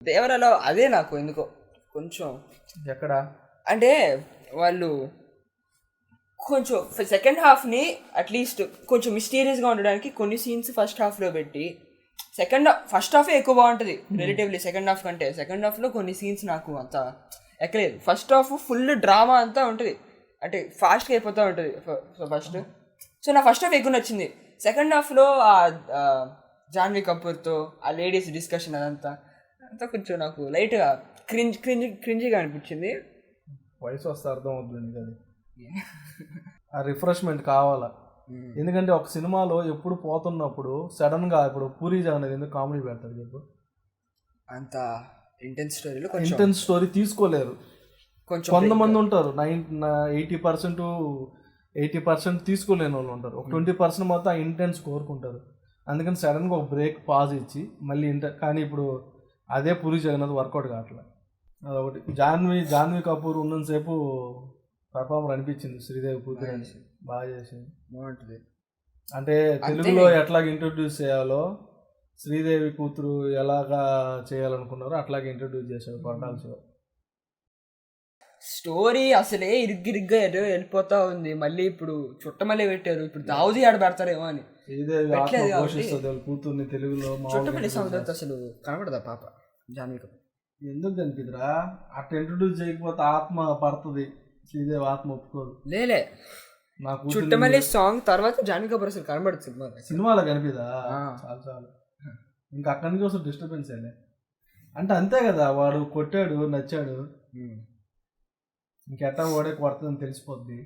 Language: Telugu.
దేవరాలో అదే నాకు ఎందుకో కొంచెం ఎక్కడ అంటే వాళ్ళు కొంచెం సెకండ్ హాఫ్ని అట్లీస్ట్ కొంచెం మిస్టీరియస్గా ఉండడానికి కొన్ని సీన్స్ ఫస్ట్ హాఫ్లో పెట్టి ఫస్ట్ హాఫే ఎక్కువ బాగుంటుంది రిలేటివ్లీ సెకండ్ హాఫ్ కంటే. సెకండ్ హాఫ్లో కొన్ని సీన్స్ నాకు అంత ఎక్కలేదు. ఫస్ట్ హాఫ్ ఫుల్ డ్రామా అంతా ఉంటుంది, అంటే ఫాస్ట్గా అయిపోతూ ఉంటుంది ఫస్ట్. సో నా ఫస్ట్ హాఫ్ ఎక్కువ నచ్చింది. సెకండ్ హాఫ్లో జాన్వీ కపూర్తో ఆ లేడీస్ డిస్కషన్ అంతా కొంచెం నాకు లైట్గా క్రింజిగా అనిపించింది. వయసు వస్తే అర్థం అవుతుంది అది. ఆ రిఫ్రెష్మెంట్ కావాలా, ఎందుకంటే ఒక సినిమాలో ఎప్పుడు పోతున్నప్పుడు సడన్ గా ఇప్పుడు పూరి జగన్నాథ్ ఎందుకు కామెడీ పెడతాడు చెప్పు, అంత ఇంటెన్స్ స్టోరీ తీసుకోలేరు. కొంతమంది ఉంటారు 80% తీసుకోలేని వాళ్ళు ఉంటారు, ఒక 20% మాత్రం ఆ ఇంటెన్స్ కోరుకుంటారు. అందుకని సడన్ గా ఒక బ్రేక్ పాజ్ ఇచ్చి మళ్ళీ కానీ ఇప్పుడు అదే పూరి జగన్నాథ్ వర్కౌట్ కావట్లేదు. అదొకటి. జాన్వీ కపూర్ ఉన్నంతసేపు పర్ఫార్మర్ అనిపించింది. శ్రీదేవి కూతురు అని బాగా చేసింది, బాగుంటుంది. అంటే తెలుగులో ఎట్లాగ ఇంట్రొడ్యూస్ చేయాలో శ్రీదేవి కూతురు ఎలాగా చేయాలనుకున్నారో అట్లాగే ఇంట్రొడ్యూస్ చేశారు కొరటాల శివ. స్టోరీ అసలే ఇరిగ్గిరిగ్గా వెళ్ళిపోతా ఉంది. మళ్ళీ ఇప్పుడు చుట్టమల్లి పెట్టారు, ఇప్పుడు దావుది ఆడ పెడతారేమో అని. శ్రీదేవి ఆత్మ పోషిస్తుంది కూతుర్ని తెలుగులో. చుట్టమల్లి సౌందర్య అసలు కనబడదా పాప జాన్వీ కపూర్? ఎందుకు కనిపిదిరా, అట్లా ఇంట్రొడ్యూస్ చేయకపోతే ఆత్మ పడుతుంది, శ్రీదేవి ఆత్మ ఒప్పుకోదు. లేలే, నాకు చుట్టమల్లి సాంగ్ తర్వాత జాన్వీ కపూర్ అసలు కనబడుతుంది సినిమాలో కనిపిదా? చాలు ఇంకా అక్కడి నుంచి అసలు డిస్టర్బెన్స్ అయ్యలే. అంటే అంతే కదా, వాడు కొట్టాడు నచ్చాడు, ఇంకెట్టా ఓడే కొడుతుందని తెలిసిపోద్ది.